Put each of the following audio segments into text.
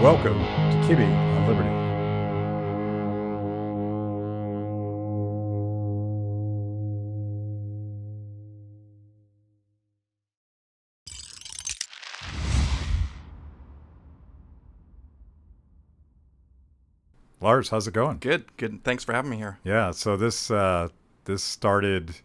Welcome to Kibbe on Liberty. Lars, how's it going? Good. Thanks for having me here. Yeah, so this started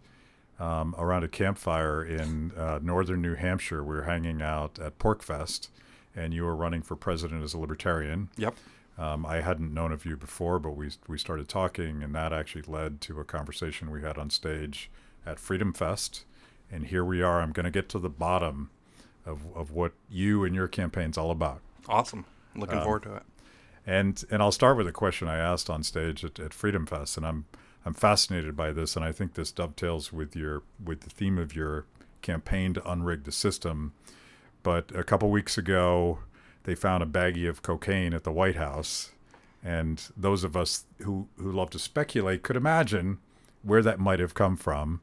around a campfire in northern New Hampshire. We were hanging out at PorkFest, and you were running for president as a Libertarian. Yep. I hadn't known of you before, but we started talking, and that actually led to a conversation we had on stage at Freedom Fest. And here we are. I'm going to get to the bottom of what you and your campaign's all about. Awesome. Looking forward to it. And I'll start with a question I asked on stage at Freedom Fest, and I'm fascinated by this, and I think this dovetails with the theme of your campaign to unrig the system. But a couple weeks ago, they found a baggie of cocaine at the White House, and those of us who love to speculate could imagine where that might have come from.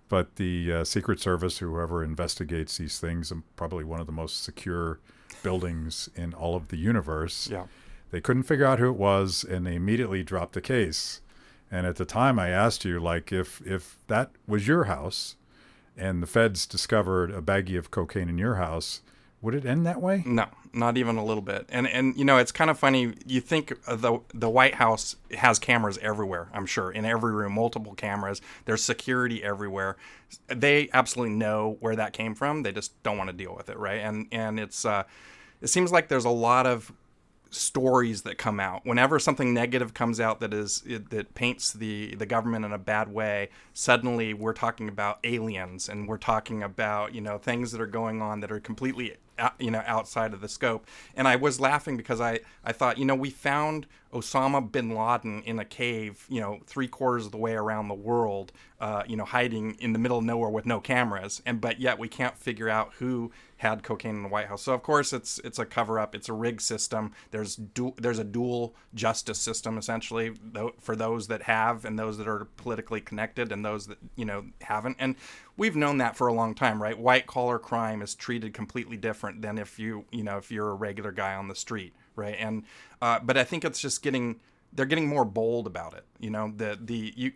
But the Secret Service, whoever investigates these things, and probably one of the most secure buildings in all of the universe, Yeah. they couldn't figure out who it was, and they immediately dropped the case. And at the time, I asked you, like, if that was your house, and the feds discovered a baggie of cocaine in your house, would it end that way? No, not even a little bit. And you know, it's kind of funny. You think the White House has cameras everywhere, I'm sure, in every room, multiple cameras. There's security everywhere. They absolutely know where that came from. They just don't want to deal with it, right? And it's it seems like there's a lot of stories that come out whenever something negative comes out that paints the government in a bad way. Suddenly we're talking about aliens, and we're talking about, you know, things that are going on that are completely outside of the scope. And I was laughing because I thought, you know, we found Osama bin Laden in a cave, you know, 3/4 of the way around the world, hiding in the middle of nowhere with no cameras, but yet we can't figure out who had cocaine in the White House. So of course it's a cover up. It's a rigged system. There's a dual justice system, essentially, for those that have and those that are politically connected and those that, you know, haven't. And we've known that for a long time, right? White collar crime is treated completely different than if you're a regular guy on the street, right? And but I think it's just they're getting more bold about it. You know,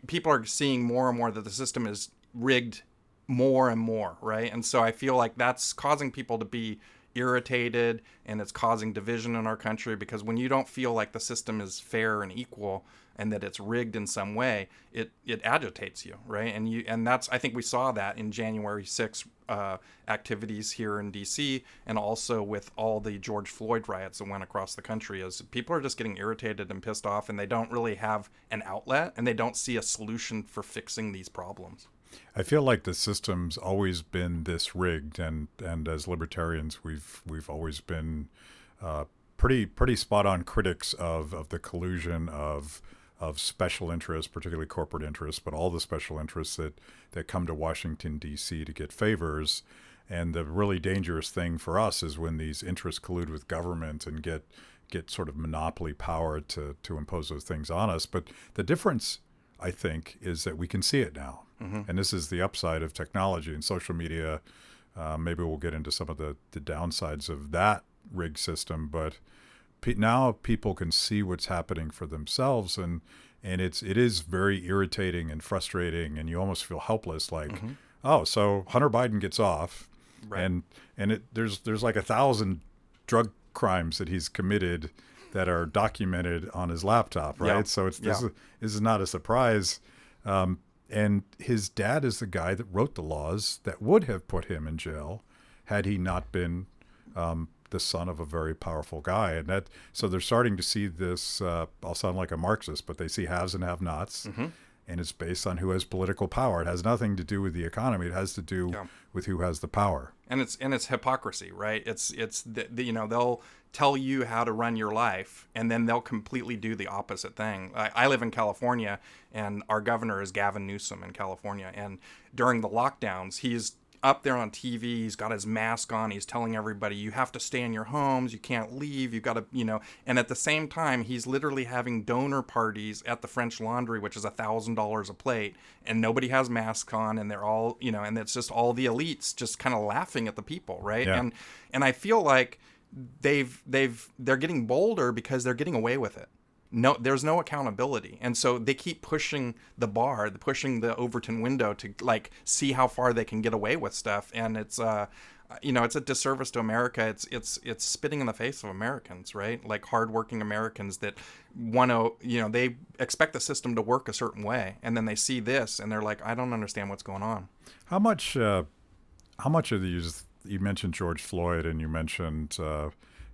people are seeing more and more that the system is rigged more and more, right? And so I feel like that's causing people to be irritated, and it's causing division in our country, because when you don't feel like the system is fair and equal and that it's rigged in some way, it agitates you, right? And that's, I think we saw that in January 6th activities here in DC, and also with all the George Floyd riots that went across the country, as people are just getting irritated and pissed off, and they don't really have an outlet, and they don't see a solution for fixing these problems. I feel like the system's always been this rigged, and as libertarians, we've always been pretty spot on critics of the collusion of special interests, particularly corporate interests, but all the special interests that come to Washington D.C. to get favors. And the really dangerous thing for us is when these interests collude with government and get sort of monopoly power to impose those things on us. But the difference, I think, is that we can see it now. Mm-hmm. And this is the upside of technology and social media. Maybe we'll get into some of the downsides of that rigged system, but now people can see what's happening for themselves, and it is very irritating and frustrating, and you almost feel helpless, like, mm-hmm. Oh, so Hunter Biden gets off, right. and there's like 1,000 drug crimes that he's committed that are documented on his laptop, right? Yeah. So this is not a surprise. And his dad is the guy that wrote the laws that would have put him in jail had he not been the son of a very powerful guy. And so they're starting to see this, I'll sound like a Marxist, but they see haves and have-nots, mm-hmm. and it's based on who has political power. It has nothing to do with the economy. It has to do with who has the power. And it's hypocrisy, right? It's they'll tell you how to run your life, and then they'll completely do the opposite thing. I live in California, and our governor is Gavin Newsom in California. And during the lockdowns, he's up there on TV, he's got his mask on, he's telling everybody, you have to stay in your homes, you can't leave, you got to, and at the same time, he's literally having donor parties at the French Laundry, which is $1,000 a plate, and nobody has masks on, and they're all, and it's just all the elites just kind of laughing at the people, right? Yeah. And I feel like they're getting bolder because they're getting away with it. No, there's no accountability, and so they keep pushing the bar, pushing the Overton window to like see how far they can get away with stuff, and it's it's a disservice to America. It's spitting in the face of Americans, right? Like hardworking Americans that want to, they expect the system to work a certain way, and then they see this and they're like, I don't understand what's going on. How much of these? You mentioned George Floyd, and you mentioned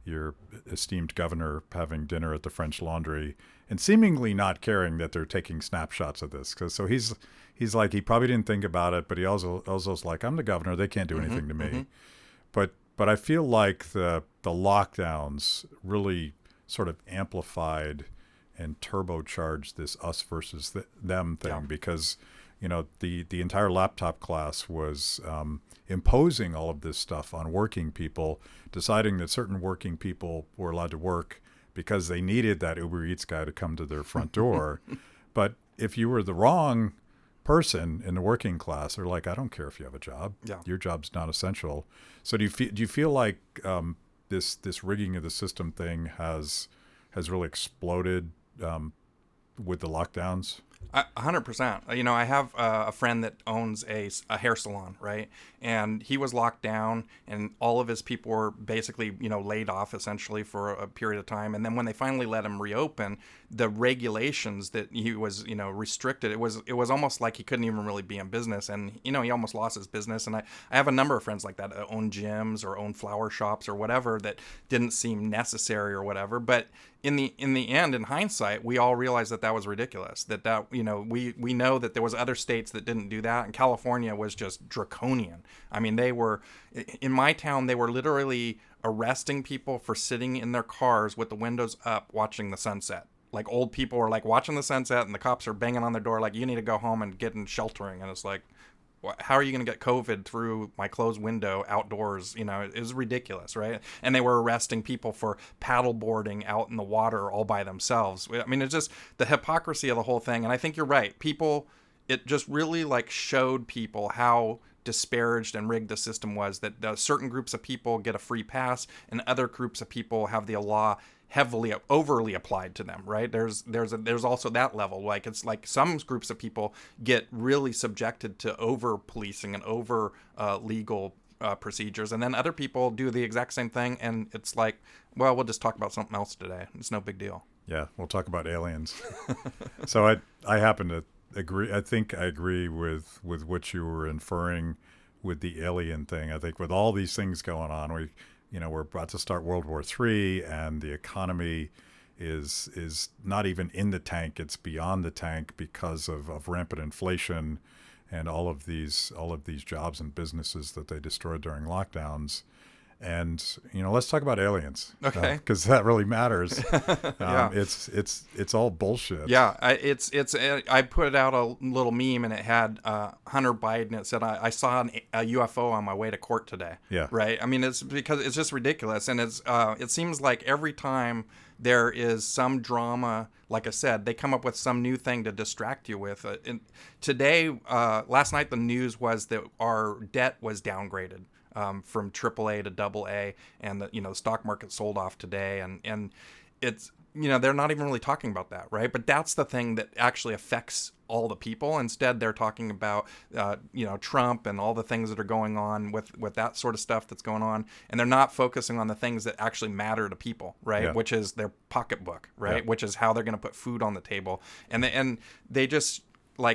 your esteemed governor having dinner at the French Laundry and seemingly not caring that they're taking snapshots of this. So he's like, he probably didn't think about it, but he also's like, I'm the governor. They can't do anything to me. But I feel like the lockdowns really sort of amplified and turbocharged this us versus them thing, because the entire laptop class was imposing all of this stuff on working people, deciding that certain working people were allowed to work because they needed that Uber Eats guy to come to their front door. But if you were the wrong person in the working class, they're like, I don't care if you have a job. Yeah. Your job's not essential. So do you feel like this rigging of the system thing has really exploded with the lockdowns? 100%. I have a friend that owns a hair salon, right? And he was locked down, and all of his people were basically, laid off essentially for a period of time. And then when they finally let him reopen, the regulations that he was, restricted, it was almost like he couldn't even really be in business. And, he almost lost his business. And I have a number of friends like that own gyms or own flower shops or whatever that didn't seem necessary or whatever. But in the end, in hindsight, we all realized that was ridiculous. We know that there was other states that didn't do that, and California was just draconian. I mean, in my town, they were literally arresting people for sitting in their cars with the windows up watching the sunset. Like, old people were like watching the sunset, and the cops are banging on their door like, you need to go home and get in sheltering. And it's like, how are you going to get COVID through my closed window outdoors? It was ridiculous, right? And they were arresting people for paddle boarding out in the water all by themselves. I mean, it's just the hypocrisy of the whole thing. And I think you're right. It just really showed people how disparaged and rigged the system was, that certain groups of people get a free pass and other groups of people have the law overly applied to them, right? There's also that level. Like, it's like some groups of people get really subjected to over policing and over legal procedures, and then other people do the exact same thing, and it's like, well, we'll just talk about something else today. It's no big deal. Yeah, we'll talk about aliens. So I happen to agree. I think I agree with what you were inferring with the alien thing. I think with all these things going on, we're about to start World War III, and the economy is not even in the tank; it's beyond the tank because of rampant inflation and all of these jobs and businesses that they destroyed during lockdowns. And let's talk about aliens, okay? Because that really matters. Yeah. It's all bullshit. Yeah, I put out a little meme, and it had Hunter Biden. It said, "I saw a UFO on my way to court today." Yeah. Right. I mean, it's because it's just ridiculous, and it seems like every time there is some drama, like I said, they come up with some new thing to distract you with. And today, last night, the news was that our debt was downgraded. From AAA to AA, and the stock market sold off today, and it's they're not even really talking about that, right? But that's the thing that actually affects all the people. Instead, they're talking about Trump and all the things that are going on with that sort of stuff that's going on, and they're not focusing on the things that actually matter to people, right? Yeah. Which is their pocketbook, right? Yeah. Which is how they're going to put food on the table, and they just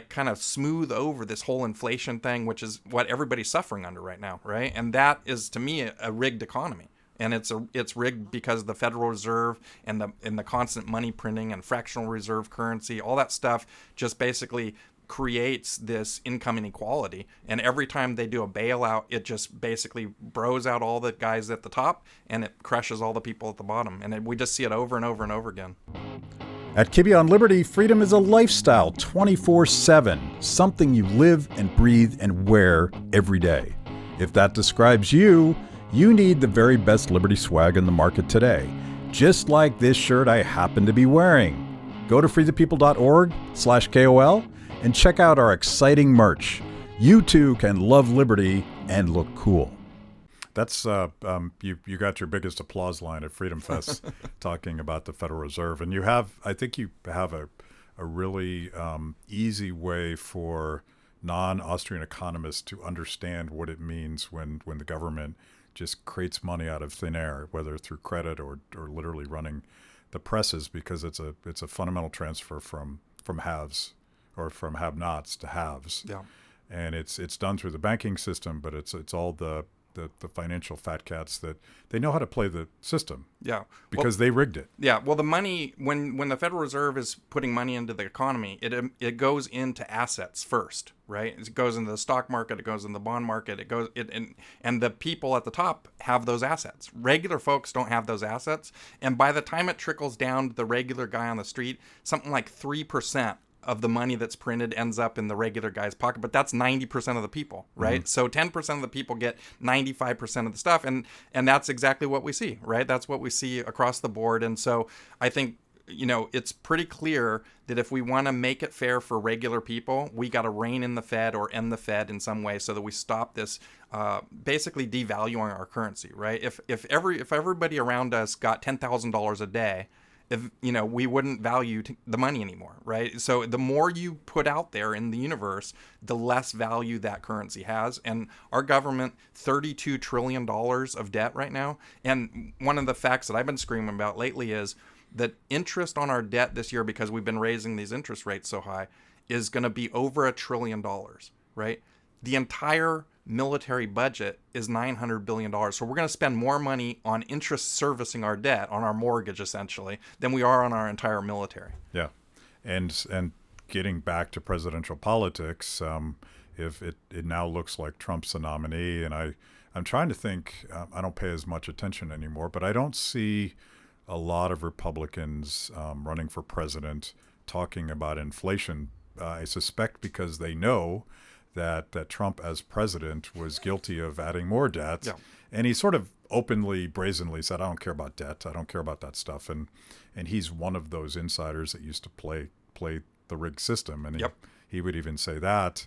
kind of smooth over this whole inflation thing, which is what everybody's suffering under right now, right? And that is, to me, a rigged economy. And it's rigged because the Federal Reserve and the constant money printing and fractional reserve currency, all that stuff just basically creates this income inequality. And every time they do a bailout, it just basically bros out all the guys at the top, and it crushes all the people at the bottom. And we just see it over and over and over again. At Kibbe on Liberty, freedom is a lifestyle 24/7, something you live and breathe and wear every day. If that describes you, you need the very best Liberty swag in the market today, just like this shirt I happen to be wearing. Go to freethepeople.org/KOL and check out our exciting merch. You too can love Liberty and look cool. That's you got your biggest applause line at Freedom Fest talking about the Federal Reserve, and I think you have a really easy way for non-Austrian economists to understand what it means when the government just creates money out of thin air, whether through credit or literally running the presses, because it's a fundamental transfer from haves or from have-nots to haves. Yeah. And it's done through the banking system, but it's all the financial fat cats that they know how to play the system. Yeah. Because they rigged it. Yeah. Well, the money, when the Federal Reserve is putting money into the economy, it goes into assets first, right? It goes into the stock market, it goes in the bond market, and the people at the top have those assets. Regular folks don't have those assets. And by the time it trickles down to the regular guy on the street, something like 3% of the money that's printed ends up in the regular guy's pocket, but that's 90% of the people, right? Mm-hmm. So 10% of the people get 95% of the stuff, and that's exactly what we see, right? That's what we see across the board. And so I think, it's pretty clear that if we want to make it fair for regular people, we got to rein in the Fed or end the Fed in some way so that we stop this basically devaluing our currency, right? If everybody around us got $10,000 a day, we wouldn't value the money anymore, right? So the more you put out there in the universe, the less value that currency has. And our government, $32 trillion of debt right now. And one of the facts that I've been screaming about lately is that interest on our debt this year, because we've been raising these interest rates so high, is going to be over $1 trillion, right? The entire military budget is $900 billion. So we're going to spend more money on interest servicing our debt, on our mortgage essentially, than we are on our entire military. Yeah. And getting back to presidential politics, if it now looks like Trump's the nominee, and I'm trying to think, I don't pay as much attention anymore, but I don't see a lot of Republicans running for president talking about inflation. I suspect because they know that Trump as president was guilty of adding more debt. Yeah. And he sort of openly, brazenly said, I don't care about debt. I don't care about that stuff. And he's one of those insiders that used to play the rigged system. And he would even say that.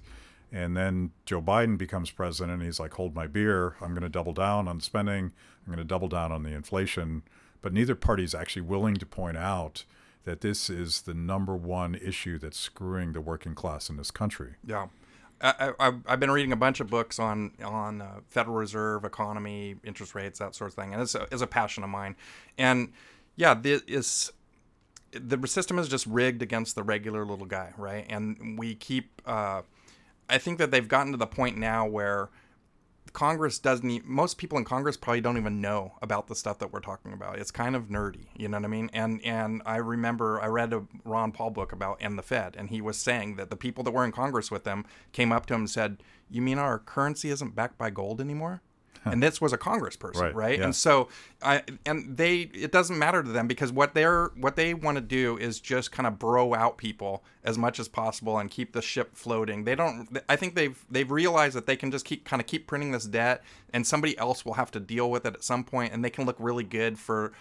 And then Joe Biden becomes president, and he's like, hold my beer. I'm going to double down on spending. I'm going to double down on the inflation. But neither party is actually willing to point out that this is the number one issue that's screwing the working class in this country. Yeah. I've been reading a bunch of books on Federal Reserve, economy, interest rates, that sort of thing, and it's a passion of mine. And yeah, the system is just rigged against the regular little guy, right? And we keep. I think that they've gotten to the point now where Congress most people in Congress probably don't even know about the stuff that we're talking about. It's kind of nerdy, you know what I mean? And I remember I read a Ron Paul book about End the Fed, and he was saying that the people that were in Congress with him came up to him and said, you mean our currency isn't backed by gold anymore? And this was a congressperson, right? Yeah. And so, it doesn't matter to them, because what they want to do is just kind of bro out people as much as possible and keep the ship floating. I think they've realized that they can just keep printing this debt, and somebody else will have to deal with it at some point, and they can look really good for,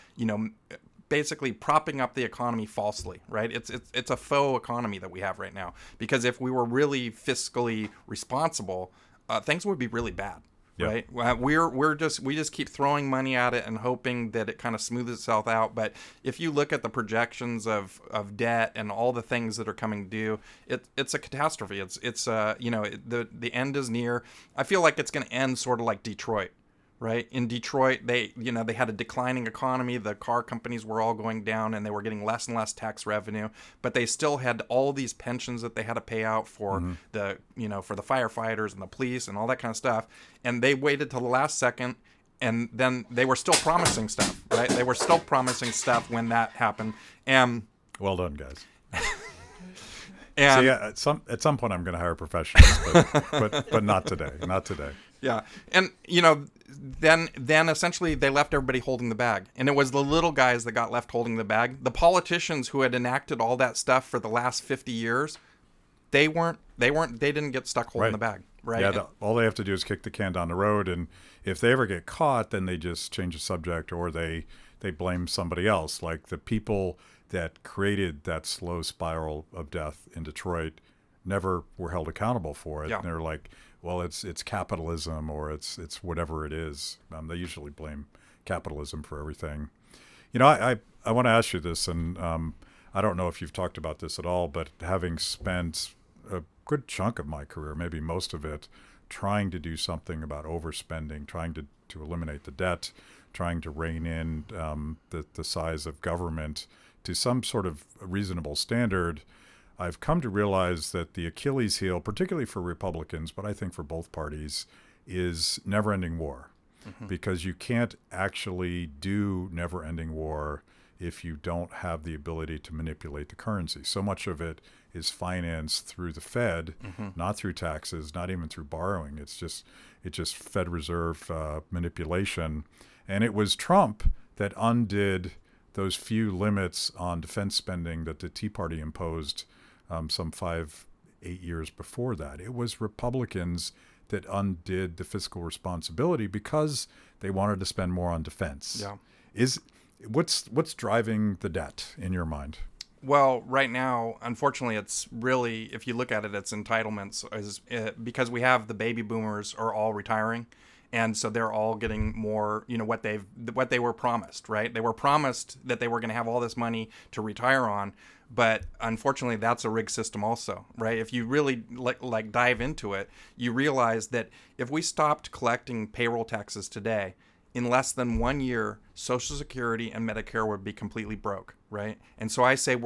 basically propping up the economy falsely, right? It's a faux economy that we have right now, because if we were really fiscally responsible, things would be really bad. Yep. Right. We just keep throwing money at it and hoping that it kind of smooths itself out. But if you look at the projections of debt and all the things that are coming due, it's a catastrophe. The end is near. I feel like it's going to end sort of like Detroit. Right. In Detroit, they had a declining economy. The car companies were all going down, and they were getting less and less tax revenue. But they still had all these pensions that they had to pay out for the firefighters and the police and all that kind of stuff. And they waited till the last second, and then they were still promising stuff. Right. They were still promising stuff when that happened. And well done, guys. And so yeah, at some point I'm going to hire professionals, but not today. Not today. Yeah. And, then essentially they left everybody holding the bag. And it was the little guys that got left holding the bag. The politicians who had enacted all that stuff for the last 50 years, they didn't get stuck holding the bag. Right. Yeah. All they have to do is kick the can down the road. And if they ever get caught, then they just change the subject, or they blame somebody else. Like the people that created that slow spiral of death in Detroit never were held accountable for it. Yeah. And they're like, well, it's capitalism, or it's whatever it is. They usually blame capitalism for everything. I want to ask you this, and I don't know if you've talked about this at all, but having spent a good chunk of my career, maybe most of it, trying to do something about overspending, trying to eliminate the debt, trying to rein in the size of government to some sort of reasonable standard, I've come to realize that the Achilles heel, particularly for Republicans, but I think for both parties, is never-ending war. Mm-hmm. Because you can't actually do never-ending war if you don't have the ability to manipulate the currency. So much of it is financed through the Fed, mm-hmm. not through taxes, not even through borrowing. It's just Fed Reserve manipulation. And it was Trump that undid those few limits on defense spending that the Tea Party imposed some 8 years before that. It was Republicans that undid the fiscal responsibility because they wanted to spend more on defense. Yeah. What's driving the debt in your mind? Well, right now, unfortunately, it's really, if you look at it, it's entitlements, because we have the baby boomers are all retiring. And so they're all getting more, what they were promised, right? They were promised that they were going to have all this money to retire on, but unfortunately, that's a rigged system also, right? If you really like dive into it, you realize that if we stopped collecting payroll taxes today, in less than 1 year, Social Security and Medicare would be completely broke, right? And so I say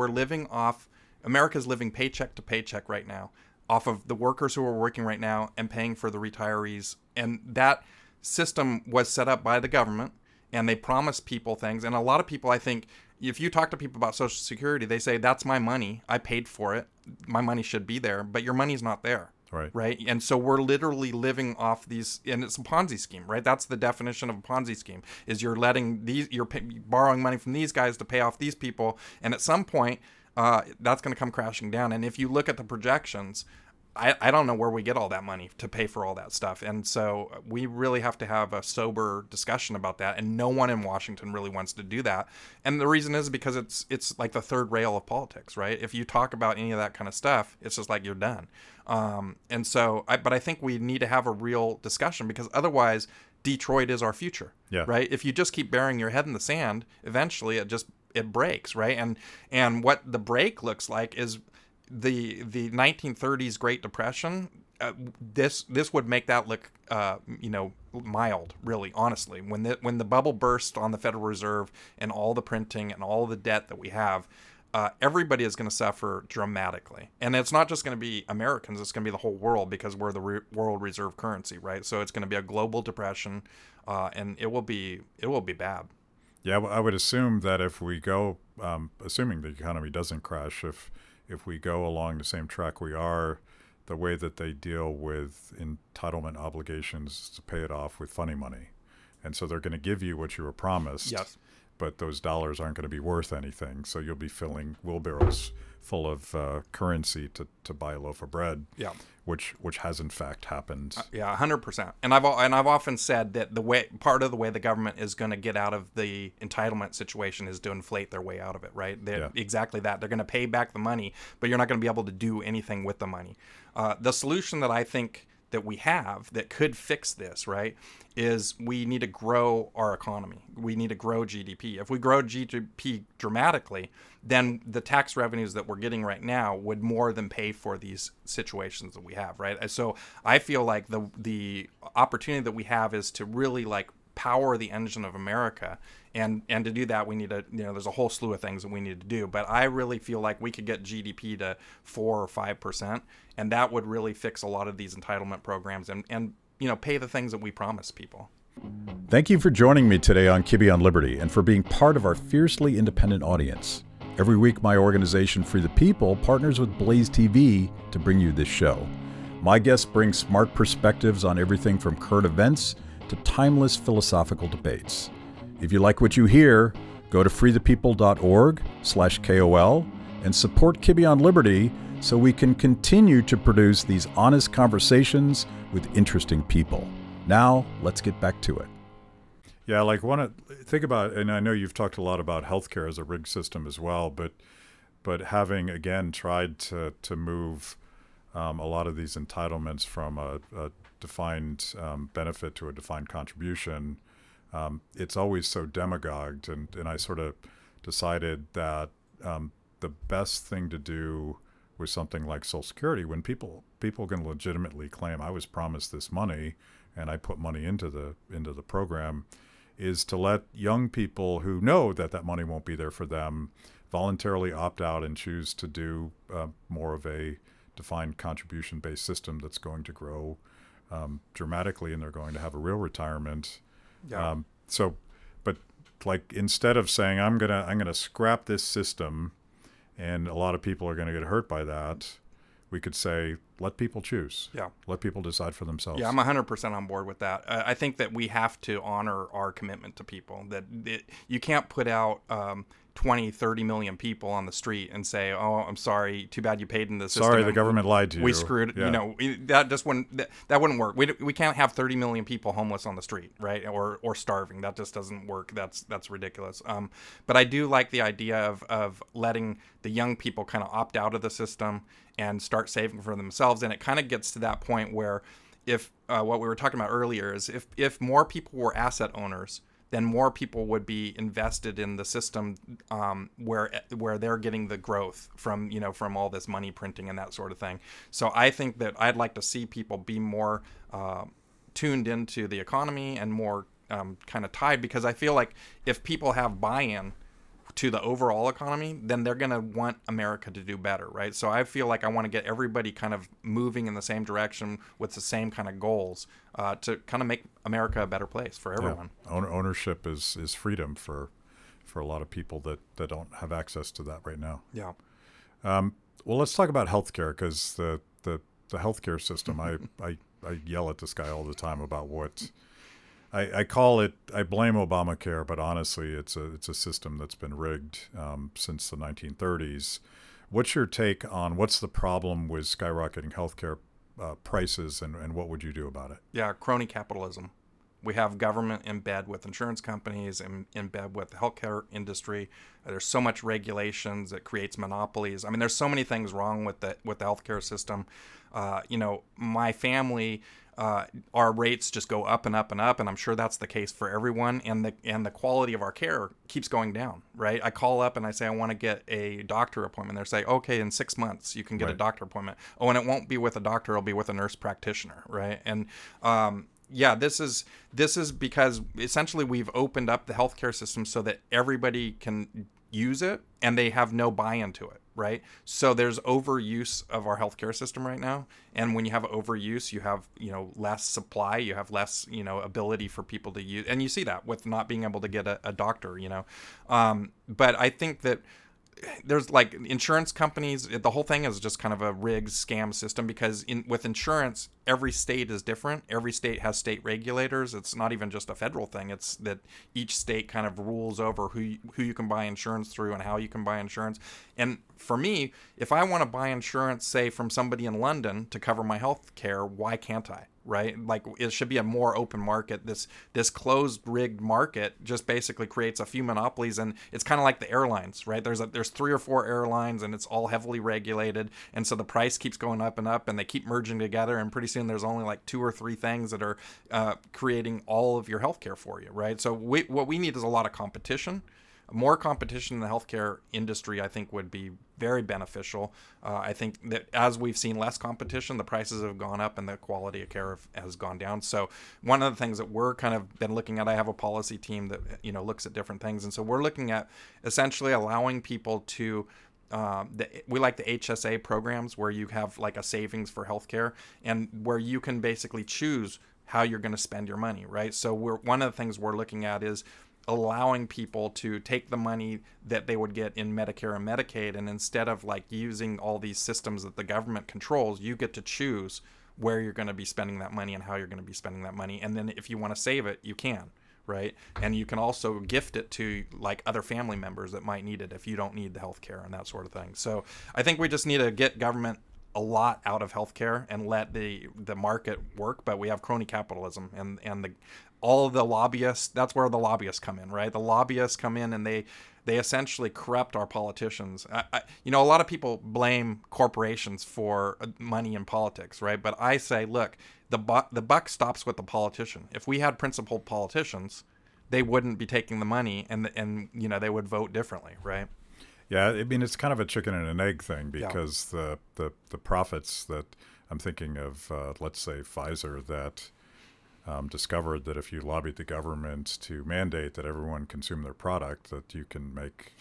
America's living paycheck to paycheck right now, off of the workers who are working right now and paying for the retirees. And that system was set up by the government, and they promise people things. And a lot of people, I think, if you talk to people about Social Security, they say, that's my money. I paid for it. My money should be there, but your money's not there. Right. And so we're literally living off these, and it's a Ponzi scheme, right? That's the definition of a Ponzi scheme, is you're borrowing money from these guys to pay off these people. And at some point, that's going to come crashing down. And if you look at the projections, I don't know where we get all that money to pay for all that stuff. And so we really have to have a sober discussion about that. And no one in Washington really wants to do that. And the reason is because it's like the third rail of politics, right? If you talk about any of that kind of stuff, it's just like you're done. And so, but I think we need to have a real discussion, because otherwise Detroit is our future, right? If you just keep burying your head in the sand, eventually it breaks, right? And what the break looks like is the 1930s Great Depression. This would make that look mild, really, honestly. When the bubble burst on the Federal Reserve and all the printing and all the debt that we have, everybody is going to suffer dramatically. And it's not just going to be Americans, it's going to be the whole world, because we're the world reserve currency, right? So it's going to be a global depression, and it will be bad. Yeah, I would assume that if we go, assuming the economy doesn't crash, if we go along the same track we are, the way that they deal with entitlement obligations is to pay it off with funny money. And so they're going to give you what you were promised. Yes. But those dollars aren't going to be worth anything. So you'll be filling wheelbarrows full of currency to buy a loaf of bread. Yeah. Which has in fact happened. 100%. And I've often said that part of the way the government is going to get out of the entitlement situation is to inflate their way out of it, right? Exactly that. They're going to pay back the money, but you're not going to be able to do anything with the money. The solution that I think that we have that could fix this, right, is we need to grow our economy. We need to grow GDP. If we grow GDP dramatically, then the tax revenues that we're getting right now would more than pay for these situations that we have, right? So I feel like the opportunity that we have is to really power the engine of America. And to do that, we need to, there's a whole slew of things that we need to do. But I really feel like we could get GDP to 4 or 5%, and that would really fix a lot of these entitlement programs and pay the things that we promise people. Thank you for joining me today on Kibbe on Liberty, and for being part of our fiercely independent audience. Every week, my organization, Free the People, partners with blazetv to bring you this show. My guests bring smart perspectives on everything from current events to timeless philosophical debates. If you like what you hear, go to freethepeople.org/KOL and support Kibbe on Liberty so we can continue to produce these honest conversations with interesting people. Now, let's get back to it. Yeah, think about, and I know you've talked a lot about healthcare as a rigged system as well, but having, again, tried to move a lot of these entitlements from a defined benefit to a defined contribution, it's always so demagogued. And I sort of decided that the best thing to do with something like Social Security, when people can legitimately claim I was promised this money and I put money into the program, is to let young people who know that that money won't be there for them voluntarily opt out and choose to do more of a defined contribution-based system that's going to grow dramatically, and they're going to have a real retirement. Yeah. But like, instead of saying I'm gonna scrap this system, and a lot of people are going to get hurt by that, we could say, let people choose. Yeah. Let people decide for themselves. Yeah, I'm 100% on board with that. I think that we have to honor our commitment to people. You can't put out 20, 30 million people on the street and say, oh, I'm sorry, too bad you paid in the system. Sorry, the government lied to you. We screwed, Yeah. that wouldn't work. We can't have 30 million people homeless on the street, right? Or starving. That just doesn't work. That's ridiculous. But I do like the idea of letting the young people kind of opt out of the system and start saving for themselves. And it kind of gets to that point where if what we were talking about earlier is if more people were asset owners, then more people would be invested in the system where they're getting the growth from all this money printing and that sort of thing. So I think that I'd like to see people be more tuned into the economy and more kind of tied, because I feel like if people have buy-in to the overall economy, then they're going to want America to do better, right? So I feel like I want to get everybody kind of moving in the same direction with the same kind of goals to kind of make America a better place for everyone. Yeah. Ownership is freedom for a lot of people that don't have access to that right now. Yeah. Well, let's talk about healthcare, because the healthcare system, I yell at this guy all the time about what I call it. I blame Obamacare, but honestly, it's a system that's been rigged since the 1930s. What's your take on what's the problem with skyrocketing healthcare prices, and what would you do about it? Yeah, crony capitalism. We have government in bed with insurance companies and in bed with the healthcare industry. There's so much regulations that creates monopolies. I mean, there's so many things wrong with the healthcare system. My family, our rates just go up and up and up, and I'm sure that's the case for everyone. And the quality of our care keeps going down, right? I call up and I say I want to get a doctor appointment. They say, okay, in 6 months you can get a doctor appointment. Oh, and it won't be with a doctor; it'll be with a nurse practitioner, right? And yeah, this is because essentially we've opened up the healthcare system so that everybody can use it and they have no buy-in to it, right? So there's overuse of our healthcare system right now, and when you have overuse, you have less supply, you have less ability for people to use, and you see that with not being able to get a doctor, But I think that there's like insurance companies, the whole thing is just kind of a rigged scam system, because with insurance, every state is different. Every state has state regulators. It's not even just a federal thing. It's that each state kind of rules over who you can buy insurance through and how you can buy insurance. And for me, if I want to buy insurance, say from somebody in London to cover my health care, why can't I? Right? Like, it should be a more open market. This closed rigged market just basically creates a few monopolies, and it's kind of like the airlines, right? There's 3 or 4 airlines, and it's all heavily regulated, and so the price keeps going up, and they keep merging together, and pretty soon there's only like 2 or 3 things that are creating all of your healthcare for you, right? So what we need is a lot of competition. More competition in the healthcare industry, I think, would be very beneficial. I think that as we've seen less competition, the prices have gone up and the quality of care has gone down. So one of the things that we're kind of been looking at, I have a policy team that looks at different things, and so we're looking at essentially allowing people to we like the HSA programs, where you have like a savings for healthcare, and where you can basically choose how you're going to spend your money, right? So one of the things we're looking at is allowing people to take the money that they would get in Medicare and Medicaid, and instead of like using all these systems that the government controls, you get to choose where you're going to be spending that money and how you're going to be spending that money. And then if you want to save it, you can, right? And you can also gift it to like other family members that might need it if you don't need the healthcare and that sort of thing. So I think we just need to get government a lot out of healthcare and let the market work. But we have crony capitalism, and all of the lobbyists, that's where the lobbyists come in, right? The lobbyists come in and they essentially corrupt our politicians. A lot of people blame corporations for money in politics, right? But I say, look, the buck stops with the politician. If we had principled politicians, they wouldn't be taking the money, and they would vote differently, right? Yeah, I mean, it's kind of a chicken and an egg thing, because the profits that I'm thinking of, let's say Pfizer, that discovered that if you lobbied the government to mandate that everyone consume their product, that you can make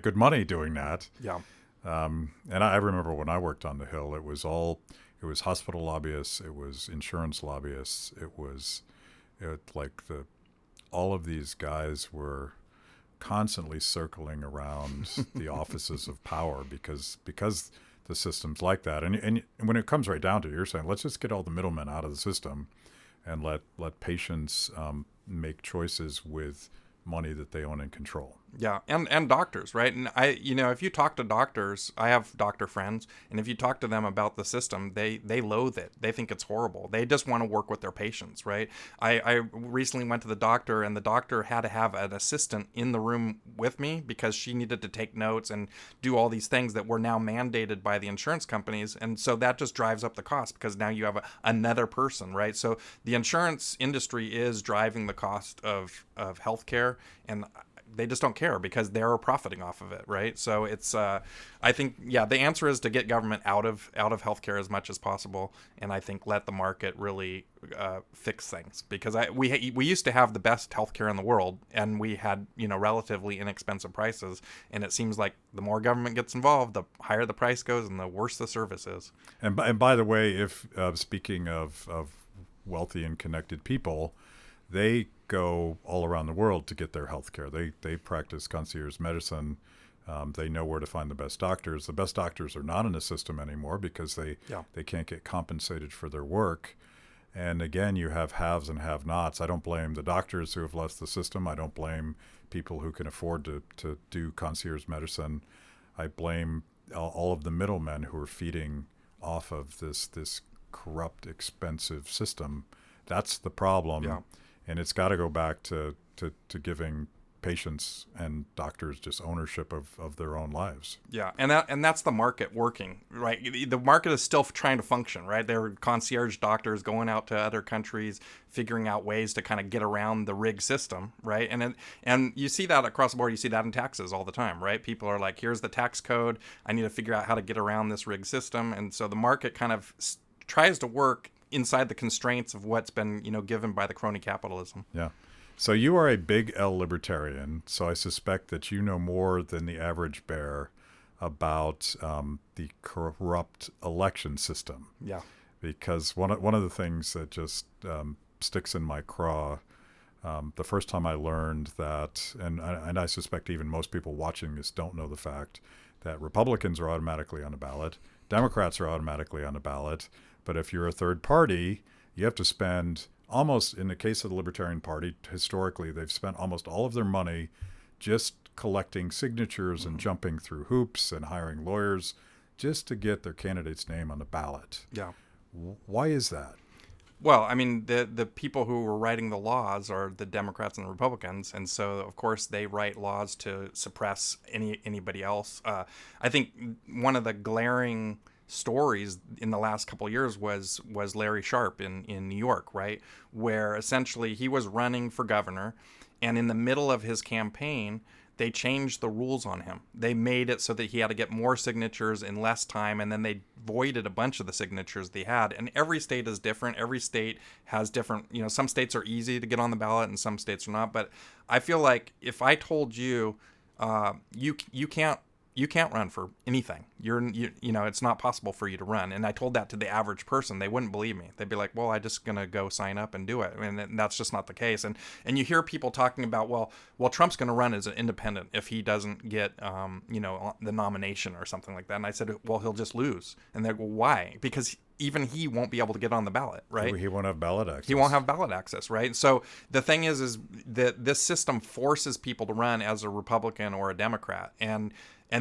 good money doing that. Yeah. And I remember when I worked on the Hill, it was hospital lobbyists, it was insurance lobbyists, all of these guys were constantly circling around the offices of power because the system's like that. And when it comes right down to it, you're saying, let's just get all the middlemen out of the system and let patients make choices with money that they own and control. Yeah, and doctors, right? And if you talk to doctors, I have doctor friends, and if you talk to them about the system, they loathe it. They think it's horrible. They just want to work with their patients, right? I recently went to the doctor, and the doctor had to have an assistant in the room with me because she needed to take notes and do all these things that were now mandated by the insurance companies, and so that just drives up the cost because now you have another person, right? So the insurance industry is driving the cost of healthcare, and they just don't care because they're profiting off of it, right? So it's, I think, the answer is to get government out of healthcare as much as possible, and I think let the market really fix things, because we used to have the best healthcare in the world, and we had relatively inexpensive prices, and it seems like the more government gets involved, the higher the price goes, and the worse the service is. And by the way, if speaking of wealthy and connected people, they go all around the world to get their health care. They practice concierge medicine. They know where to find the best doctors. The best doctors are not in the system anymore because they can't get compensated for their work. And again, you have haves and have-nots. I don't blame the doctors who have left the system. I don't blame people who can afford to do concierge medicine. I blame all of the middlemen who are feeding off of this corrupt, expensive system. That's the problem. Yeah. And it's got to go back to giving patients and doctors just ownership of their own lives. Yeah, and that's the market working, right? The market is still trying to function, right? There are concierge doctors going out to other countries, figuring out ways to kind of get around the rig system, right? And you see that across the board. You see that in taxes all the time, right? People are like, here's the tax code. I need to figure out how to get around this rig system. And so the market kind of tries to work inside the constraints of what's been, given by the crony capitalism. Yeah. So you are a big L libertarian, so I suspect that you know more than the average bear about the corrupt election system. Yeah. Because one of the things that just sticks in my craw, the first time I learned that, and I suspect even most people watching this don't know the fact, that Republicans are automatically on the ballot, Democrats are automatically on the ballot, but if you're a third party, you have to spend almost, in the case of the Libertarian Party, historically, they've spent almost all of their money just collecting signatures and jumping through hoops and hiring lawyers just to get their candidate's name on the ballot. Yeah. Why is that? Well, I mean, the people who were writing the laws are the Democrats and the Republicans, and so of course they write laws to suppress anybody else. I think one of the glaring stories in the last couple of years was Larry Sharpe in New York, right, where essentially he was running for governor, and in the middle of his campaign, they changed the rules on him. They made it so that he had to get more signatures in less time, and then they voided a bunch of the signatures they had. And every state is different. Every state has different, some states are easy to get on the ballot and some states are not. But I feel like if I told you, you can't run for anything. It's not possible for you to run. And I told that to the average person. They wouldn't believe me. They'd be like, well, I'm just going to go sign up and do it. And that's just not the case. And you hear people talking about, well, Trump's going to run as an independent if he doesn't get, the nomination or something like that. And I said, well, he'll just lose. And they go, why? Because even he won't be able to get on the ballot, right? He won't have ballot access. He won't have ballot access, right? So the thing is that this system forces people to run as a Republican or a Democrat. And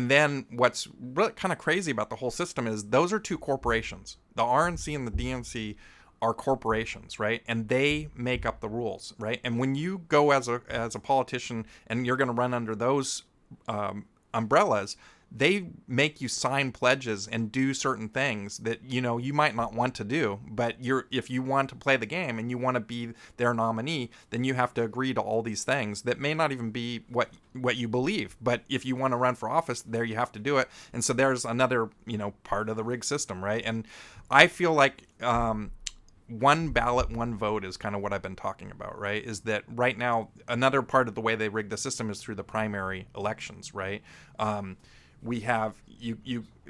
then what's really kind of crazy about the whole system is those are two corporations. The RNC and the DNC are corporations, right? And they make up the rules, right? And when you go as a politician and you're going to run under those umbrellas, they make you sign pledges and do certain things that you might not want to do, but if you want to play the game and you want to be their nominee, then you have to agree to all these things that may not even be what you believe, but if you want to run for office, there you have to do it. And so there's another part of the rigged system, right? And I feel like one ballot, one vote is kind of what I've been talking about, right? Is that right now another part of the way they rig the system is through the primary elections, right? We have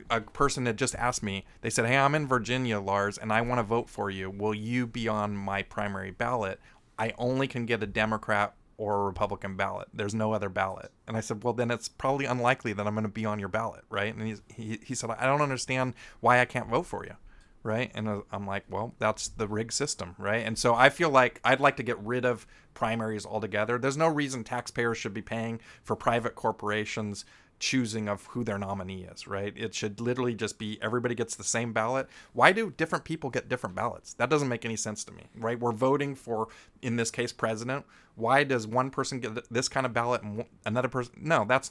a person had just asked me, they said, hey, I'm in Virginia, Lars, and I want to vote for you. Will you be on my primary ballot? I only can get a Democrat or a Republican ballot. There's no other ballot. And I said, well, then it's probably unlikely that I'm going to be on your ballot, right? And he said, I don't understand why I can't vote for you, right? And I'm like, well, that's the rigged system, right? And so I feel like I'd like to get rid of primaries altogether. There's no reason taxpayers should be paying for private corporations choosing of who their nominee is, right? It should literally just be everybody gets the same ballot. Why do different people get different ballots? That doesn't make any sense to me, right? We're voting for, in this case, president. Why does one person get this kind of ballot and another person? No, that.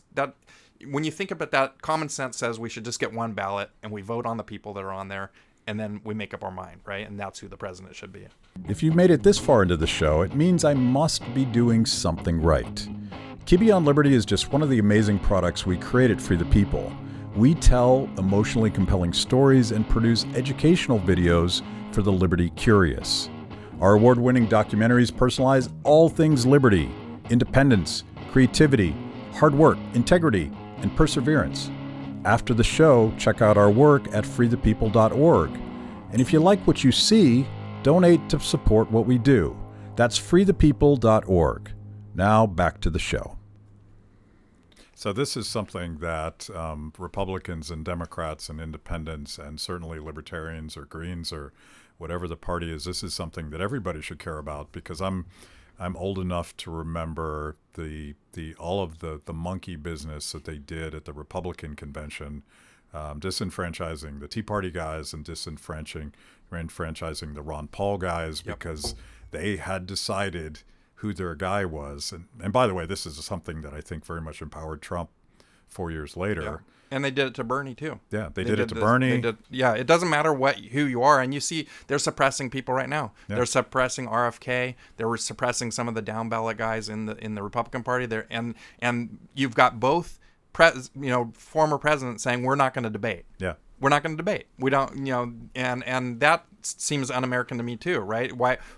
When you think about that, common sense says we should just get one ballot and we vote on the people that are on there, and then we make up our mind, right? And that's who the president should be. If you've made it this far into the show, it means I must be doing something right. Kibbe on Liberty is just one of the amazing products we create at Free the People. We tell emotionally compelling stories and produce educational videos for the liberty curious. Our award-winning documentaries personalize all things liberty, independence, creativity, hard work, integrity, and perseverance. After the show, check out our work at freethepeople.org. And if you like what you see, donate to support what we do. That's freethepeople.org. Now back to the show. So this is something that Republicans and Democrats and independents and certainly libertarians or Greens or whatever the party is, this is something that everybody should care about, because I'm old enough to remember all of the monkey business that they did at the Republican convention, disenfranchising the Tea Party guys and disenfranchising the Ron Paul guys, because they had decided who their guy was. And by the way, this is something that I think very much empowered Trump 4 years later. Yeah. And they did it to Bernie too. Yeah, they did it to Bernie. It doesn't matter who you are. And you see, they're suppressing people right now. Yeah. They're suppressing RFK. They were suppressing some of the down ballot guys in the Republican Party. There, and you've got both former presidents saying we're not going to debate. Yeah. We're not going to debate. We don't, and that seems un-American to me too, right?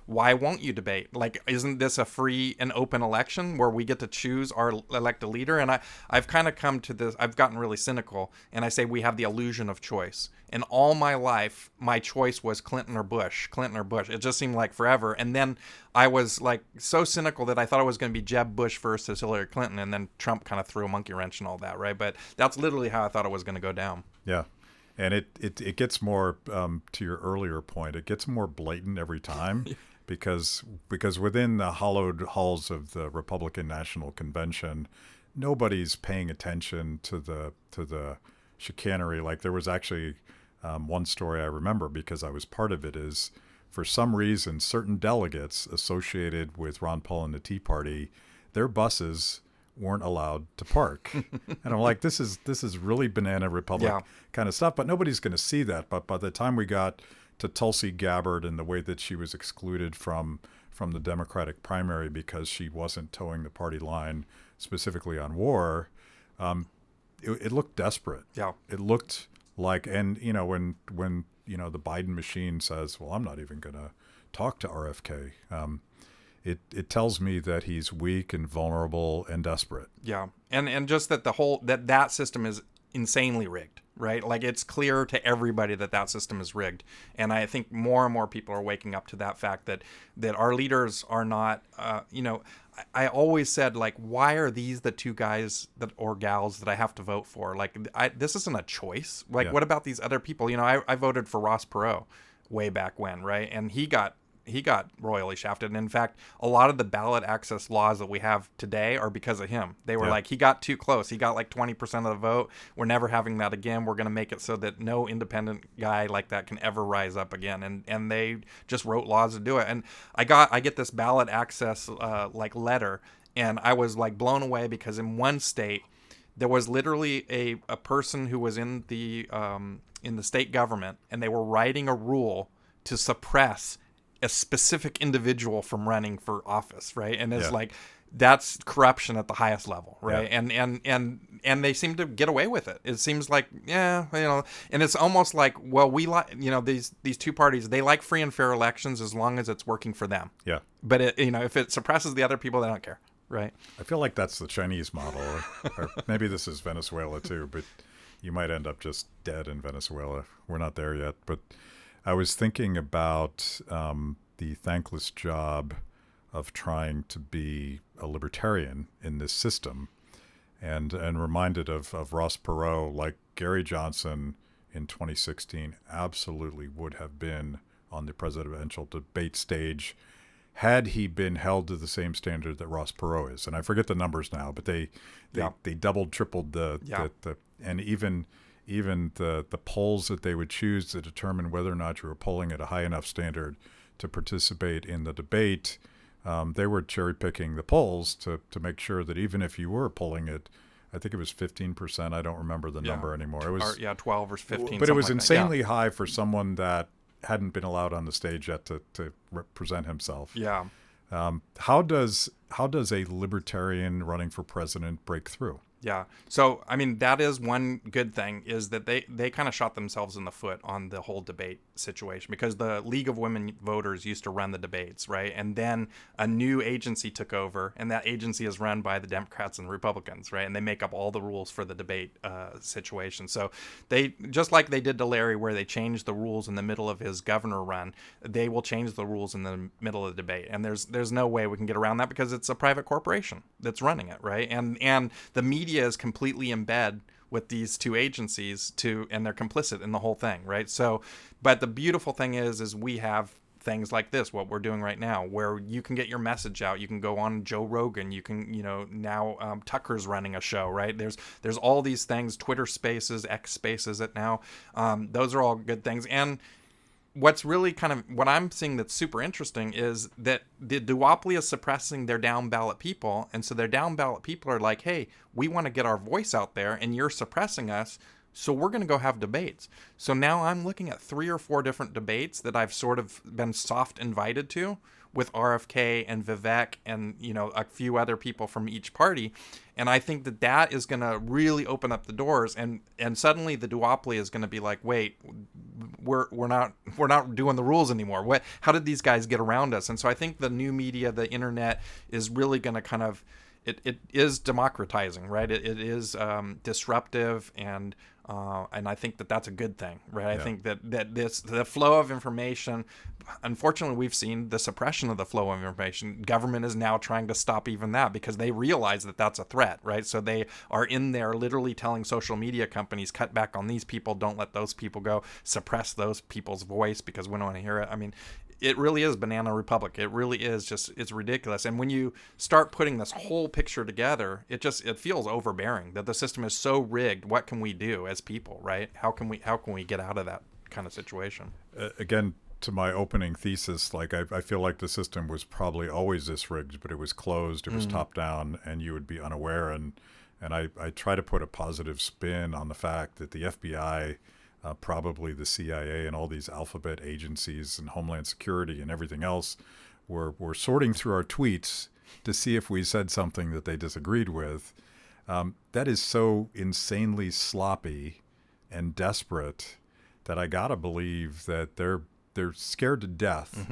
Why won't you debate? Like, isn't this a free and open election where we get to choose our elected leader? And I've kind of come to this, I've gotten really cynical, and I say we have the illusion of choice. And all my life, my choice was Clinton or Bush. It just seemed like forever. And then I was like so cynical that I thought it was going to be Jeb Bush versus Hillary Clinton, and then Trump kind of threw a monkey wrench and all that, right? But that's literally how I thought it was going to go down. Yeah. And it gets more, to your earlier point, it gets more blatant every time because within the hallowed halls of the Republican National Convention, nobody's paying attention to the chicanery. Like, there was actually one story I remember because I was part of it, is for some reason certain delegates associated with Ron Paul and the Tea Party, their buses weren't allowed to park. And I'm like, this is really banana republic kind of stuff, but nobody's going to see that. But by the time we got to Tulsi Gabbard and the way that she was excluded from the Democratic primary because she wasn't towing the party line specifically on war, it looked desperate. Yeah. It looked like, and when the Biden machine says, well, I'm not even going to talk to RFK, It tells me that he's weak and vulnerable and desperate. Yeah, and just that that system is insanely rigged, right? Like, it's clear to everybody that system is rigged, and I think more and more people are waking up to that fact that our leaders are not. I always said, like, why are these the two guys or gals that I have to vote for? Like, this isn't a choice. Like, what about these other people? I voted for Ross Perot way back when, right? And he got royally shafted. And in fact, a lot of the ballot access laws that we have today are because of him. They were like, he got too close. He got like 20% of the vote. We're never having that again. We're going to make it so that no independent guy like that can ever rise up again. And they just wrote laws to do it. And I get this ballot access like letter, and I was like blown away because in one state there was literally a person who was in the state government, and they were writing a rule to suppress a specific individual from running for office, right? And it's like, that's corruption at the highest level, right? And they seem to get away with it. It seems like, and it's almost like, well, we like, these two parties, they like free and fair elections as long as it's working for them. Yeah. But if it suppresses the other people, they don't care, right? I feel like that's the Chinese model, or maybe this is Venezuela too, but you might end up just dead in Venezuela. We're not there yet, but I was thinking about the thankless job of trying to be a libertarian in this system, and reminded of Ross Perot. Like Gary Johnson in 2016 absolutely would have been on the presidential debate stage had he been held to the same standard that Ross Perot is. And I forget the numbers now, but they doubled, tripled the and even the polls that they would choose to determine whether or not you were polling at a high enough standard to participate in the debate, they were cherry picking the polls to make sure that even if you were polling at, I think it was 15%. I don't remember the number anymore. It was 12 or 15. But it was like insanely high for someone that hadn't been allowed on the stage yet to represent himself. Yeah. How does a libertarian running for president break through? Yeah. So, I mean, that is one good thing, is that they kind of shot themselves in the foot on the whole debate situation, because the League of Women Voters used to run the debates, right? And then a new agency took over, and that agency is run by the Democrats and Republicans, right? And they make up all the rules for the debate situation. So they, just like they did to Larry, where they changed the rules in the middle of his governor run, they will change the rules in the middle of the debate. And there's no way we can get around that, because it's a private corporation that's running it, right? And the media is completely in bed with these two agencies and they're complicit in the whole thing, right? So, but the beautiful thing is we have things like this, what we're doing right now, where you can get your message out. You can go on Joe Rogan. You can, now Tucker's running a show, right? There's all these things, Twitter Spaces, X Spaces it now. Those are all good things. And what's really what I'm seeing that's super interesting is that the duopoly is suppressing their down ballot people. And so their down ballot people are like, hey, we want to get our voice out there and you're suppressing us. So we're going to go have debates. So now I'm looking at 3 or 4 different debates that I've sort of been soft invited to, with RFK and Vivek and, a few other people from each party. And I think that is going to really open up the doors. And suddenly the duopoly is going to be like, wait, we're not doing the rules anymore. How did these guys get around us? And so I think the new media, the internet, is really going to it is democratizing, right? It is disruptive, and I think that's a good thing, right? Yeah. I think that the flow of information, unfortunately, we've seen the suppression of the flow of information. Government is now trying to stop even that, because they realize that that's a threat, right? So they are in there literally telling social media companies, cut back on these people, don't let those people go, suppress those people's voice because we don't want to hear it. I mean, it really is Banana Republic. It really is it's ridiculous. And when you start putting this whole picture together, it feels overbearing that the system is so rigged. What can we do as people, right? How can we get out of that kind of situation? Again, to my opening thesis, like I feel like the system was probably always this rigged, but it was closed, it was top down, and you would be unaware. And I try to put a positive spin on the fact that the FBI, probably the CIA and all these alphabet agencies and Homeland Security and everything else were sorting through our tweets to see if we said something that they disagreed with. That is so insanely sloppy and desperate that I gotta believe that they're scared to death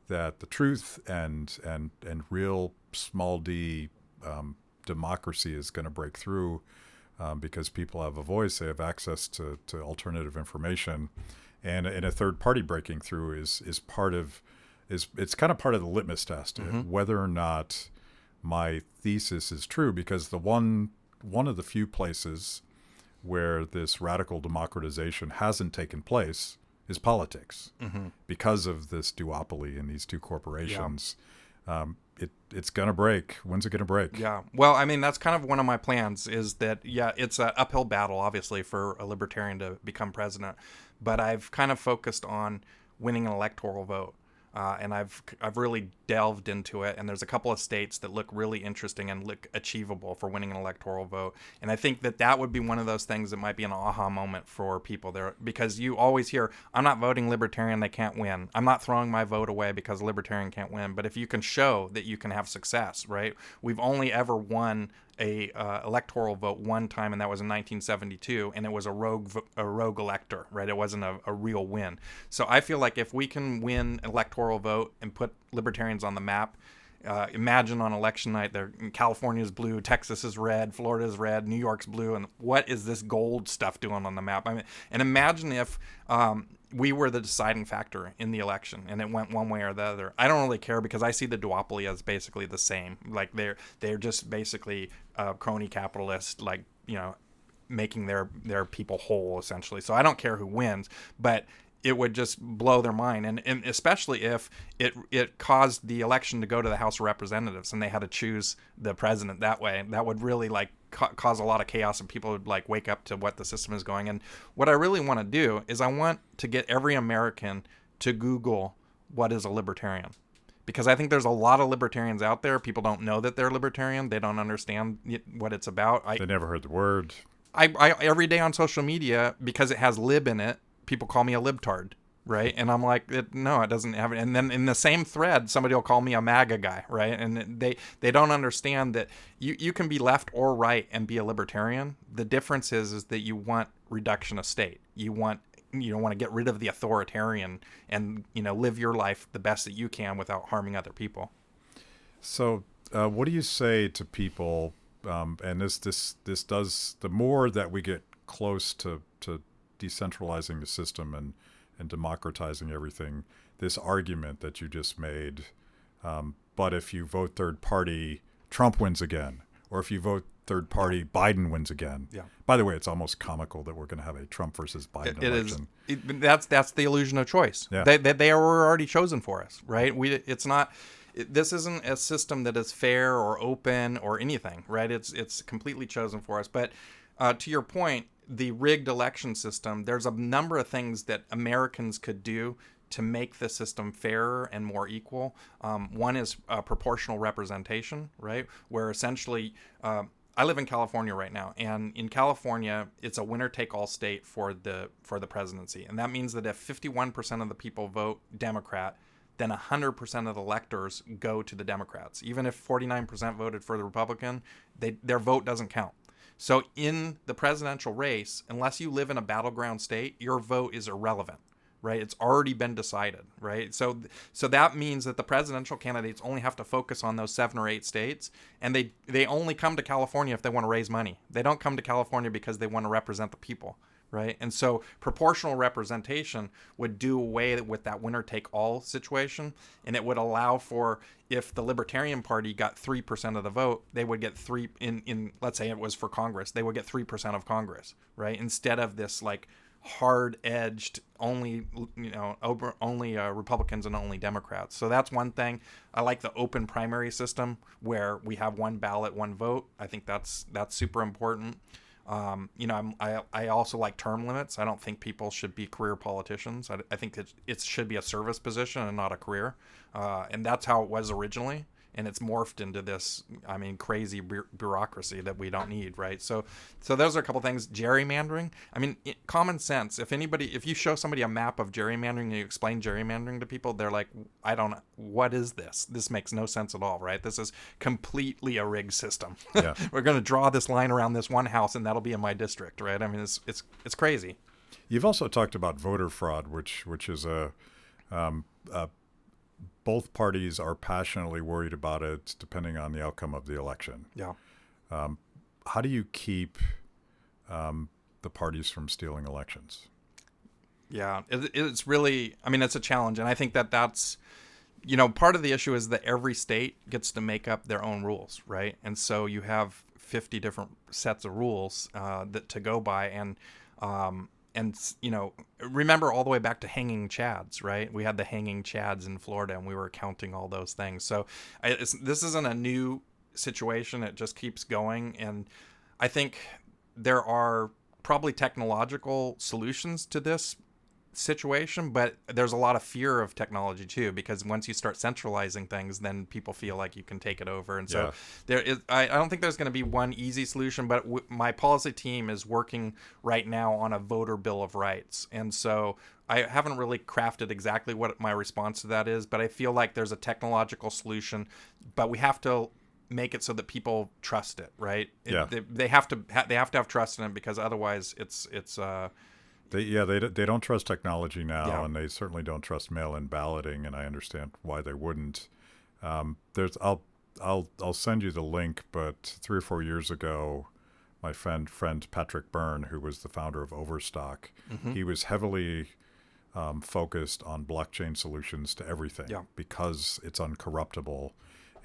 that the truth and real small d democracy is going to break through. Because people have a voice, they have access to alternative information, and a third party breaking through is it's kind of part of the litmus test, whether or not my thesis is true. Because the one of the few places where this radical democratization hasn't taken place is politics. Because of this duopoly in these two corporations. It's going to break. When's it going to break? Yeah. Well, I mean, that's kind of one of my plans is that, it's an uphill battle, obviously, for a libertarian to become president. But I've kind of focused on winning an electoral vote. And I've really delved into it. And there's a couple of states that look really interesting and look achievable for winning an electoral vote. And I think that would be one of those things that might be an aha moment for people there. Because you always hear, I'm not voting Libertarian, they can't win. I'm not throwing my vote away because Libertarian can't win. But if you can show that you can have success, right? We've only ever won a electoral vote one time, and that was in 1972, and it was a rogue elector, right? It wasn't a real win. So I feel like if we can win an electoral vote and put libertarians on the map, imagine on election night, California's blue, Texas is red, Florida's red, New York's blue, and what is this gold stuff doing on the map? I mean, and imagine if we were the deciding factor in the election and it went one way or the other. I don't really care because I see the duopoly as basically the same. Like they're just basically crony capitalists, like, making their people whole essentially. So I don't care who wins, but it would just blow their mind, and especially if it caused the election to go to the House of Representatives and they had to choose the president that way. That would really cause a lot of chaos, and people would wake up to what the system is going. And what I really want to do is I want to get every American to Google what is a libertarian, because I think there's a lot of libertarians out there. People don't know that they're libertarian. They don't understand what it's about. They never heard the word. I every day on social media, because it has lib in it, people call me a libtard, right? And I'm like, no, it doesn't have it. And then in the same thread, somebody will call me a MAGA guy, right? And they don't understand that you can be left or right and be a libertarian. The difference is that you want reduction of state. You want to get rid of the authoritarian and, live your life the best that you can without harming other people. So what do you say to people, and this does, the more that we get close to decentralizing the system and democratizing everything, this argument that you just made, but if you vote third party, Trump wins again, or if you vote third party, Biden wins again. Yeah. By the way, it's almost comical that we're going to have a Trump versus Biden election. That's the illusion of choice. Yeah. They were already chosen for us, right? This isn't a system that is fair or open or anything, right? It's completely chosen for us. But to your point, the rigged election system, there's a number of things that Americans could do to make the system fairer and more equal. One is proportional representation, right? Where essentially, I live in California right now, and in California, it's a winner-take-all state for the presidency. And that means that if 51% of the people vote Democrat, then 100% of the electors go to the Democrats. Even if 49% voted for the Republican, their vote doesn't count. So in the presidential race, unless you live in a battleground state, your vote is irrelevant, right? It's already been decided, right? So that means that the presidential candidates only have to focus on those 7 or 8 states, and they only come to California if they want to raise money. They don't come to California because they want to represent the people, right? And so proportional representation would do away with that winner-take-all situation, and it would allow for, if the Libertarian Party got 3% of the vote, they would get in let's say it was for Congress, they would get 3% of Congress, right? Instead of this hard-edged only Republicans and only Democrats. So that's one thing. I like the open primary system where we have one ballot, one vote. I think that's super important. I also like term limits. I don't think people should be career politicians. I think it should be a service position and not a career. And that's how it was originally. And it's morphed into this, crazy bureaucracy that we don't need, right? So those are a couple things. Gerrymandering. Common sense. If you show somebody a map of gerrymandering and you explain gerrymandering to people, they're like, what is this? This makes no sense at all, right? This is completely a rigged system. Yeah. We're going to draw this line around this one house and that'll be in my district, right? It's crazy. You've also talked about voter fraud, which is both parties are passionately worried about it, depending on the outcome of the election. Yeah. How do you keep the parties from stealing elections? Yeah, it's really, it's a challenge. And I think that's, part of the issue is that every state gets to make up their own rules, right? And so you have 50 different sets of rules that to go by. And remember all the way back to hanging chads, right? We had the hanging chads in Florida, and we were counting all those things. So this isn't a new situation. It just keeps going. And I think there are probably technological solutions to this situation, but there's a lot of fear of technology too, because once you start centralizing things, then people feel like you can take it over. And so I don't think there's going to be one easy solution, but my policy team is working right now on a voter bill of rights. And so I haven't really crafted exactly what my response to that is, but I feel like there's a technological solution, but we have to make it so that people trust it, right? They have to have trust in it, because otherwise They don't trust technology now, and they certainly don't trust mail-in balloting, and I understand why they wouldn't. I'll send you the link, but 3 or 4 years ago, my friend Patrick Byrne, who was the founder of Overstock, he was heavily focused on blockchain solutions to everything because it's uncorruptible.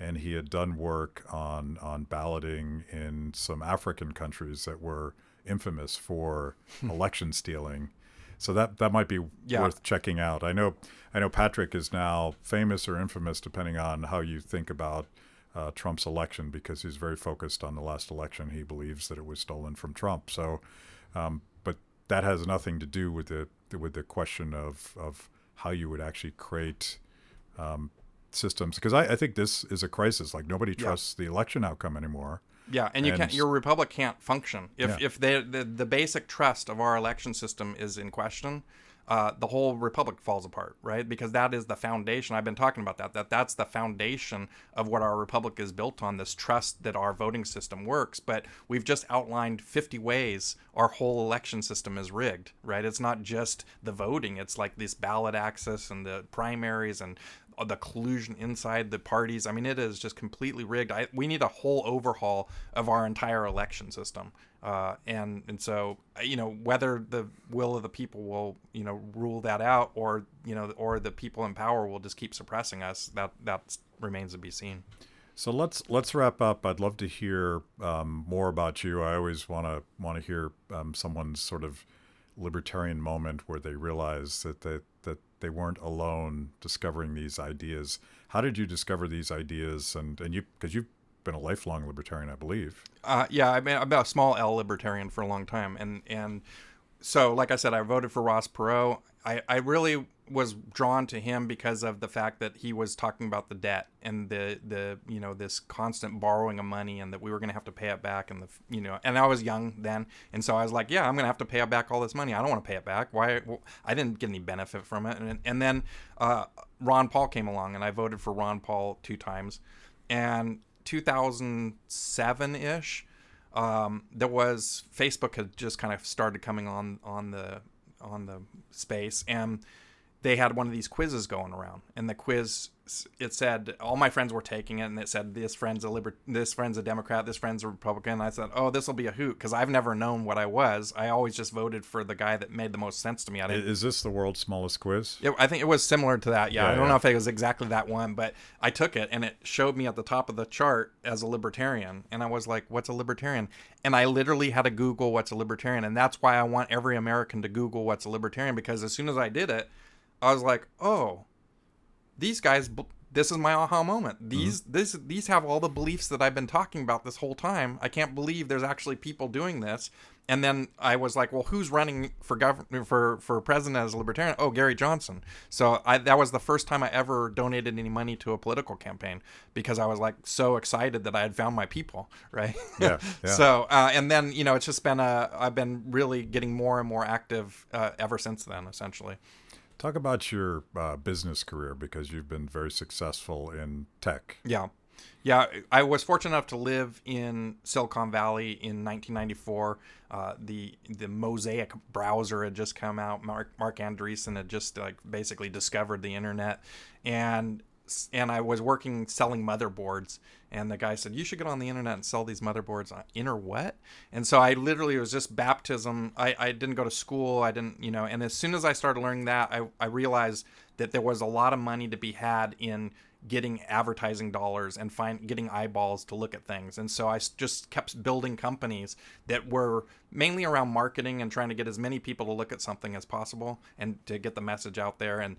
And he had done work on balloting in some African countries that were infamous for election stealing. So that might be worth checking out. I know Patrick is now famous or infamous, depending on how you think about Trump's election, because he's very focused on the last election. He believes that it was stolen from Trump. So, but that has nothing to do with the question of how you would actually create systems, because I think this is a crisis. Like, nobody trusts the election outcome anymore. Yeah, and your republic can't function if the basic trust of our election system is in question. The whole republic falls apart, right? Because that is the foundation. I've been talking about that's the foundation of what our republic is built on, this trust that our voting system works. But we've just outlined 50 ways our whole election system is rigged, right? It's not just the voting. It's like this ballot access and the primaries and the collusion inside the parties. I mean, it is just completely rigged. We need a whole overhaul of our entire election system. And so, whether the will of the people will, rule that out, or the people in power will just keep suppressing us, that remains to be seen. So let's wrap up. I'd love to hear more about you. I always want to hear someone's sort of libertarian moment where they realize that they weren't alone discovering these ideas. How did you discover these ideas? And you, because you've been a lifelong libertarian, I believe. I've been a small L libertarian for a long time, and so, like I said, I voted for Ross Perot. I really was drawn to him because of the fact that he was talking about the debt and the this constant borrowing of money, and that we were going to have to pay it back, and and I was young then, and so I was like, yeah, I'm going to have to pay back all this money. I don't want to pay it back. Why? Well, I didn't get any benefit from it. And then Ron Paul came along, and I voted for Ron Paul 2 times, and 2007-ish, there was Facebook had just kind of started coming on the space, and they had one of these quizzes going around, and the quiz, it said, all my friends were taking it, and it said, this friend's a Democrat, this friend's a Republican. And I said, oh, this will be a hoot, because I've never known what I was. I always just voted for the guy that made the most sense to me. Is this the world's smallest quiz? I think it was similar to that. I don't know if it was exactly that one, but I took it, and it showed me at the top of the chart as a libertarian, and I was like, what's a libertarian? And I literally had to Google what's a libertarian, and that's why I want every American to Google what's a libertarian, because as soon as I did it, I was like, oh, these guys, this is my aha moment. These have all the beliefs that I've been talking about this whole time. I can't believe there's actually people doing this. And then I was like, well, who's running for president as a libertarian? Oh, Gary Johnson. So that was the first time I ever donated any money to a political campaign, because I was like so excited that I had found my people, right? Yeah. So and then it's just been I've been really getting more and more active ever since then, essentially. Talk about your business career, because you've been very successful in tech. Yeah. I was fortunate enough to live in Silicon Valley in 1994. The Mosaic browser had just come out. Mark Andreessen had just basically discovered the internet, and I was working selling motherboards, and the guy said, you should get on the internet and sell these motherboards. Inner what? And so I literally, it was just baptism. I didn't go to school. I didn't, and as soon as I started learning that, I realized that there was a lot of money to be had in getting advertising dollars and getting eyeballs to look at things. And so I just kept building companies that were mainly around marketing and trying to get as many people to look at something as possible and to get the message out there. And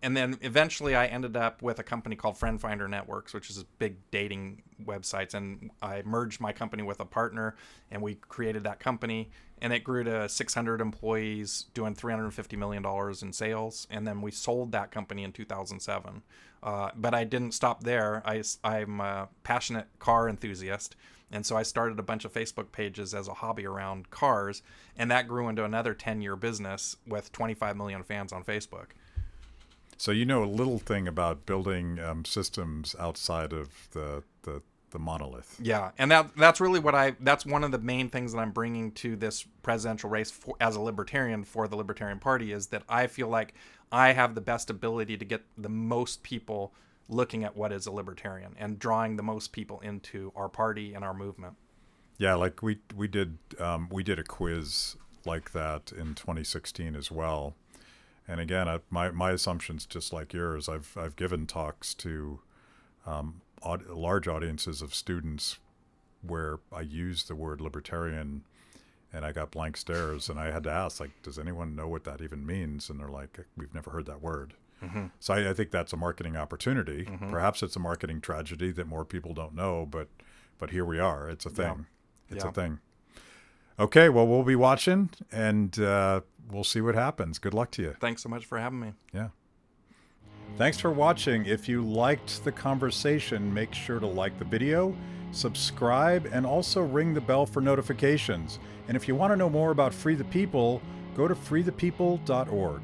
then eventually I ended up with a company called Friend Finder Networks, which is a big dating websites. And I merged my company with a partner, and we created that company. And it grew to 600 employees doing $350 million in sales. And then we sold that company in 2007. But I didn't stop there. I'm a passionate car enthusiast. And so I started a bunch of Facebook pages as a hobby around cars. And that grew into another 10-year business with 25 million fans on Facebook. So you know a little thing about building systems outside of the monolith. Yeah, and that's really that's one of the main things that I'm bringing to this presidential race as a libertarian for the Libertarian Party, is that I feel like I have the best ability to get the most people looking at what is a libertarian and drawing the most people into our party and our movement. Yeah, like we did a quiz like that in 2016 as well. And again, my assumption's just like yours. I've given talks to large audiences of students where I used the word libertarian, and I got blank stares, and I had to ask, like, does anyone know what that even means? And they're like, we've never heard that word. Mm-hmm. So I think that's a marketing opportunity. Mm-hmm. Perhaps it's a marketing tragedy that more people don't know, but here we are. It's a thing. Yeah. It's a thing. Okay, well, we'll be watching, and we'll see what happens. Good luck to you. Thanks so much for having me. Yeah. Thanks for watching. If you liked the conversation, make sure to like the video, subscribe, and also ring the bell for notifications. And if you want to know more about Free the People, go to freethepeople.org.